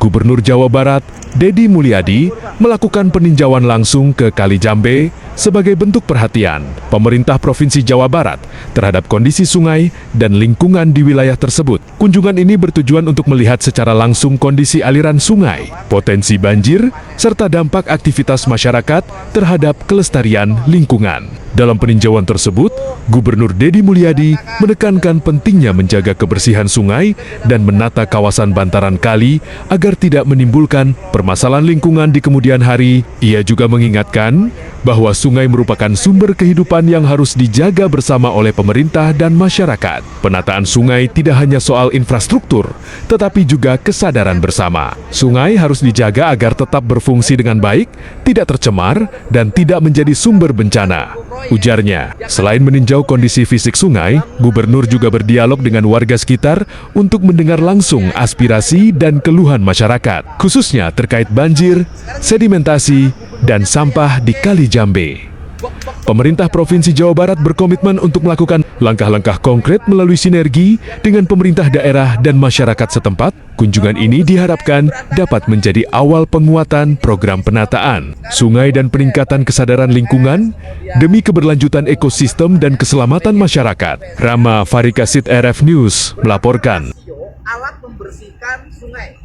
Gubernur Jawa Barat, Deddy Mulyadi, melakukan peninjauan langsung ke Kali Jambe sebagai bentuk perhatian pemerintah Provinsi Jawa Barat terhadap kondisi sungai dan lingkungan di wilayah tersebut. Kunjungan ini bertujuan untuk melihat secara langsung kondisi aliran sungai, potensi banjir, serta dampak aktivitas masyarakat terhadap kelestarian lingkungan. Dalam peninjauan tersebut, Gubernur Deddy Mulyadi menekankan pentingnya menjaga kebersihan sungai dan menata kawasan bantaran kali agar tidak menimbulkan permasalahan lingkungan di kemudian hari. Ia juga mengingatkan bahwa sungai merupakan sumber kehidupan yang harus dijaga bersama oleh pemerintah dan masyarakat. Penataan sungai tidak hanya soal infrastruktur, tetapi juga kesadaran bersama. Sungai harus dijaga agar tetap berfungsi dengan baik, tidak tercemar, dan tidak menjadi sumber bencana. Ujarnya, selain meninjau kondisi fisik sungai, Gubernur juga berdialog dengan warga sekitar untuk mendengar langsung aspirasi dan keluhan masyarakat, khususnya terkait banjir, sedimentasi, dan sampah di Kali Jambe. Pemerintah Provinsi Jawa Barat berkomitmen untuk melakukan langkah-langkah konkret melalui sinergi dengan pemerintah daerah dan masyarakat setempat. Kunjungan ini diharapkan dapat menjadi awal penguatan program penataan sungai dan peningkatan kesadaran lingkungan demi keberlanjutan ekosistem dan keselamatan masyarakat. Rama Farikasit, RF News, melaporkan. Alat membersihkan sungai.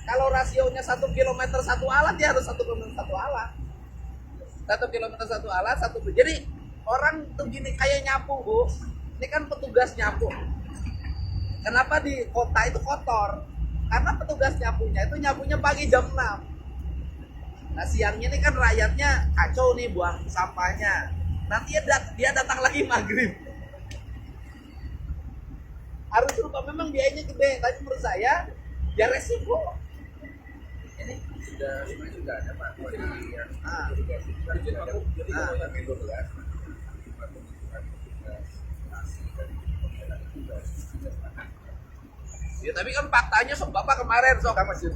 Kalau rasionya 1 kilometer 1 alat, ya harus 1 kilometer 1 alat. 1 kilometer 1 alat, jadi orang tuh gini kayak nyapu, Bu. Ini kan petugas nyapu. Kenapa di kota itu kotor? Karena petugas nyapunya pagi jam 6. Nah, siangnya ini kan rakyatnya kacau nih buang sampahnya. Nanti dia datang lagi maghrib. Harus lupa, memang biayanya gede, tapi menurut saya ya resiko. Ini sudah ada Pak. Ya, tapi kan faktanya Bapak kemarin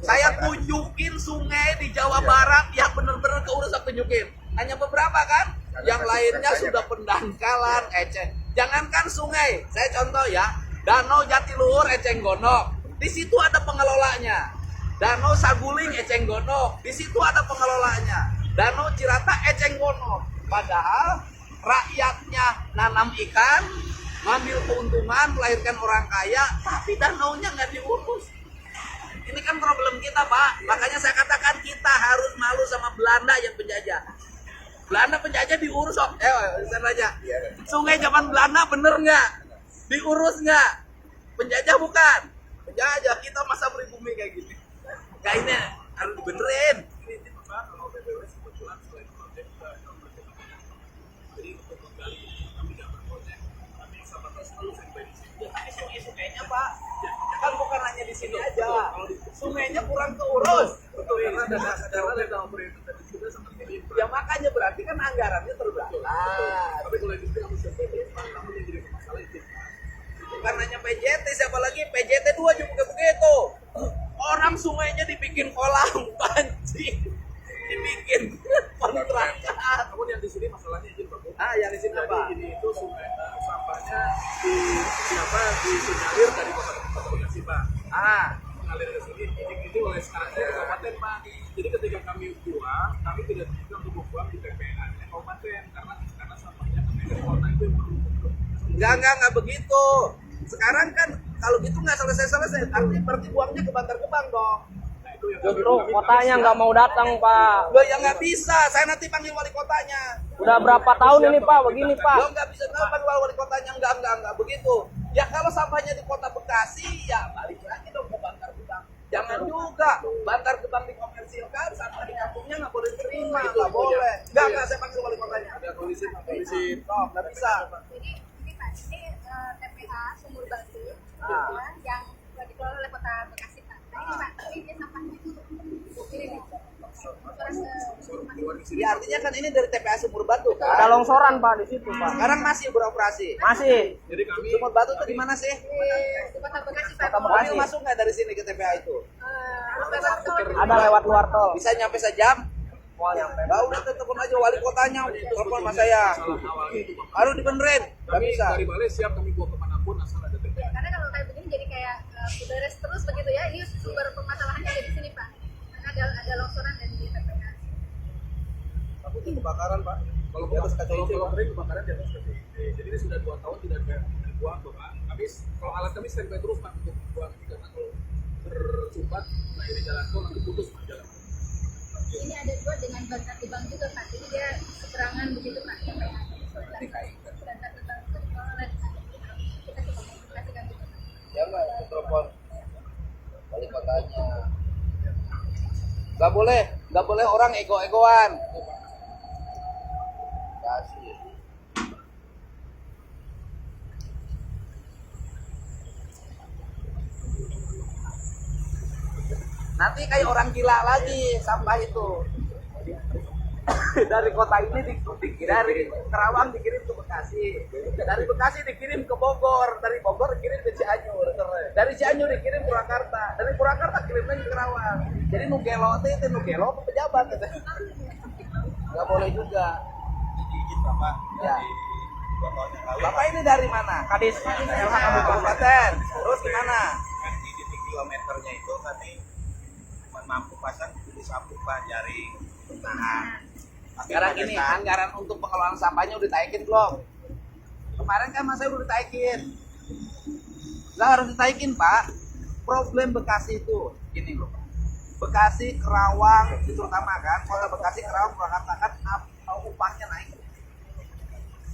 saya tunjukin sungai di Jawa Barat yang benar-benar keurus, aku tunjukin. Hanya beberapa kan, yang lainnya sudah pendangkalan, eceng. Jangankan sungai, saya contoh ya, Danau Jatiluhur, Ecenggonok, di situ ada pengelolanya. Danau Saguling, Ecenggonok, di situ ada pengelolanya. Danau Cirata, Ecenggonok. Padahal rakyatnya nanam ikan, ngambil keuntungan, melahirkan orang kaya, tapi danaunya nggak diurus. Ini kan problem kita, Pak. Makanya saya katakan kita harus malu sama Belanda yang penjajah. Belanda penjajah diurus, aja. Sungai zaman Belanda bener nggak? Diurus nggak? Penjajah bukan? Penjajah, kita masa pribumi kayak gini. Nah, ini harus dibenerin. Sungainya Pak, kan bukan hanya di sini aja. Sungainya kurang keurus. Betul, karena ya makanya berarti kan anggarannya terbatas. Tapi kalau itu bukan hanya PJT, siapa lagi PJT 2 juga begitu. Orang sungainya dibikin kolam pancing, dibikin kontrakan. Namun yang di sini masalahnya izin Pak. Yang di sini apa? Ini itu sungai sampahnya disinyalir dari kota Bekasi Pak. Mengalir ke sini ini oleh kabupaten Pak. Jadi ketika kami buang, kami tidak bisa untuk buang di TPA kabupaten karena sampahnya dari kota itu Enggak begitu. Sekarang kan kalau gitu nggak selesai. Berarti buangnya ke Bantar Gebang dong. Justru kotanya nggak mau datang, Pak. Loh, ya nggak bisa. Saya nanti panggil wali kotanya. Udah berapa tahun ini, Pak, begini, Pak? Lo nggak bisa panggil wali kotanya. Enggak begitu. Ya kalau sampahnya di kota Bekasi, ya balik lagi dong ke Bantar Gebang. Jangan juga Bantar Gebang dikomersilkan, sampah di kampungnya nggak boleh terima. Nggak boleh. Enggak, saya panggil wali kotanya. ada polisi. Oh, nggak bisa. Ini Pak, ini TPA Sumur Batu yang dikelola oleh Kota Bekasi, Pak. Nah, ini Pak, ini sampahnya itu ini nih. Ya artinya kan ini dari TPA Sumur Batu Ada kan. longsoran, Pak, di situ, Pak. Sekarang masih beroperasi. Masih. Jadi kami Sumur Batu itu di mana sih? Di Kota Bekasi, Pak. Kota Bekasi. Mobil masuk nggak dari sini ke TPA itu? Harus lewat tol. Ada lewat luar tol. Bisa nyampe sejam? Mau nyampe. Nggak, udah telepon aja wali kotanya. Telepon sama saya. awalnya itu Pak. Harus dibenerin. Nggak Kami bisa. dari Balai siap kami buang kemanapun asal ada TPA. Karena kalau kayak begini jadi kayak beres terus begitu ya. Ini sumber permasalahan kebakaran Pak. Kalau kering kebakaran di atas KCIT. Jadi ini sudah 2 tahun tidak dibuang Bapak. Kalau alat kami standby terus Pak untuk buang karena kalau tersumbat nah ini jalan tol nanti putus Pak jalan. Ini ada dua dengan Bantar Gebang juga Pak. Jadi dia seberangan begitu Pak. Bantar Gebang itu kita coba komunikasikan gitu. Ya Mbak, aku telepon wali kotanya. Nggak boleh orang ego-egoan. Kasih. Nanti kayak orang gila lagi sampah itu. Dari kota ini dari Kerawang dikirim ke Bekasi, dari Bekasi dikirim ke Bogor, dari Bogor dikirim ke Cianjur, dari Cianjur dikirim ke Purwakarta, dari Purwakarta kirim lagi ke Kerawang. Jadi nugelo itu nugelo ke pejabat gitu. Nggak boleh juga. Ya. Bapak ini dari mana? Kadis LH Kabupaten. Terus gimana? Kan di titik kilometernya itu kami cuma mampu pasang di samping Pak jaring penahan. Sekarang ini anggaran untuk pengelolaan sampahnya udah ditaikin belum? Kemarin kan masa udah ditaikin. Nggak harus ditaikin Pak. Problem Bekasi itu gini loh. Bekasi, Kerawang, itu terutama kan, kota Bekasi, Kerawang, Purwakarta kan upahnya naik.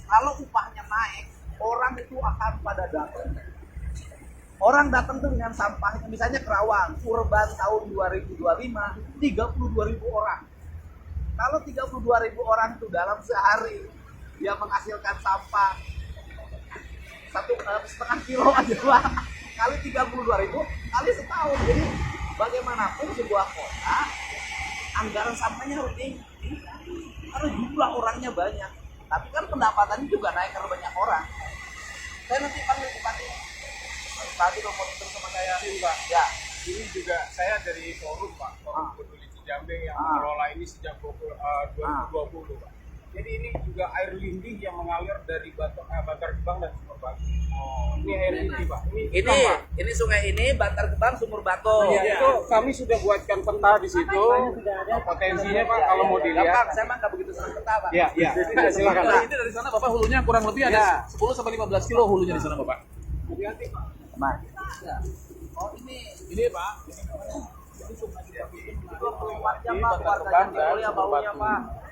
Kalau upahnya naik, orang itu akan pada datang. Orang datang tuh dengan sampahnya, misalnya Kerawang, Urban tahun 2025, 32.000 orang. Kalau 32.000 orang itu dalam sehari dia menghasilkan sampah 1,5 kilo aja Pak. Kali 32.000 kali setahun. Jadi bagaimanapun sebuah kota anggaran sampahnya harus tinggi. Harus jumlah orangnya banyak. Tapi kan pendapatannya juga naik karena banyak orang. Saya nanti panggil bupati. Tadi telepon terus sama saya Pak. Ya. Ini juga saya dari forum Pak, forum peduli Jambe yang mengelola ini sejak 2020 Pak. Jadi ini juga air lindih yang mengalir dari Bantar Gebang dan Sumur Batu. Ini air lindih Pak. Ini sungai ini Bantar Gebang Sumur Batu. Iya, itu kami sudah buatkan peta di situ. Potensinya Pak kalau mau dilihat. Gampang, saya mah nggak begitu senang peta Pak. Iya. Silakan. Nah, ini dari sana Bapak hulunya kurang lebih ada 10 sampai 15 kilo hulunya di sana Bapak. Hati-hati Pak. Mas. Ya. Oh ini Pak.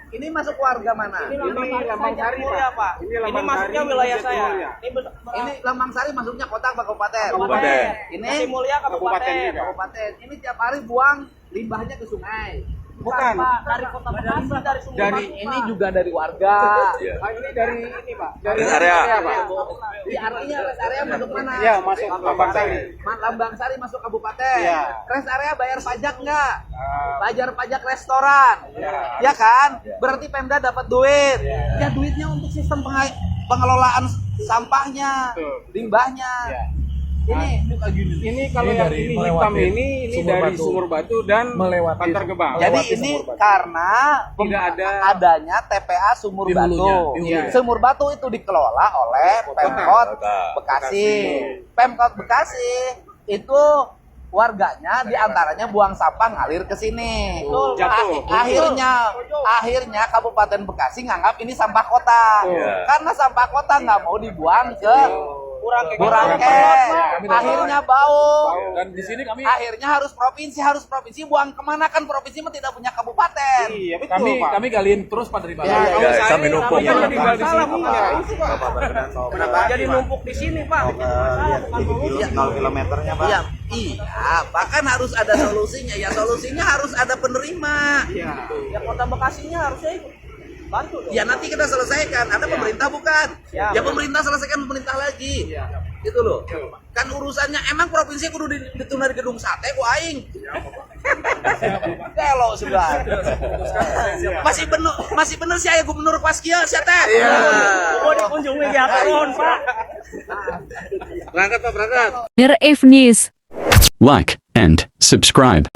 Ini masuk warga mana? Ini Lambang Sari Pak. Ini masuknya wilayah saya. Ini Lambang Sari masuknya kota apa kabupaten? Kabupaten. Ini Kasih Mulia kabupaten. kabupaten. Ini tiap hari buang limbahnya ke sungai. Bukan. Pak, dari kota Bekasi, dari Sumur Dari Batu, ini Pak. juga dari warga. Ini dari ini Pak. Dari area. Pak. Di area rest area masuk mana? Iya, masuk Lambang Sari. Lambang Sari masuk kabupaten. Iya. Rest area bayar pajak nggak? Bayar pajak restoran. Ya kan? Berarti Pemda dapat duit. Ya duitnya untuk sistem pengelolaan sampahnya, Betul. limbahnya. Iya. Ini Kalau yang ini hitam ini dari Sumur Batu dan Bantar Gebang. jadi ini karena Tidak ada adanya TPA Sumur di Batu. hulunya. Sumur Batu itu dikelola oleh Pemkot Bekasi. Pemkot Bekasi itu warganya diantaranya buang sampah ngalir ke sini. Jatuh. Akhirnya Kabupaten Bekasi nganggap ini sampah kota. Karena sampah kota nggak mau dibuang ke Burangkeng. Akhirnya bau. Dan di sini Akhirnya harus provinsi buang kemana, kan provinsi mah tidak punya kabupaten. Iya, betul, Pak. Kami galiin terus Pak dari Pak. Kami numpuk. Kenapa jadi numpuk di sini Pak? Iya, 0 kilometernya Pak. Iya, bahkan harus ada solusinya. Ya solusinya harus ada penerima. Ya kota Bekasinya harusnya ikut bantu dong. Ya nanti kita selesaikan. Anda pemerintah bukan? Ya, Ya pemerintah selesaikan pemerintah lagi. Gitu loh. Kan urusannya emang provinsi kudu ditunda di gedung sate ku aing. Kalau sudah. Masih bener sih aya gubernur pas kieu sia teh. Iya. Mau dikunjungi ya turun Pak. Berangkat Pak, berangkat. Mir F News. Like and subscribe.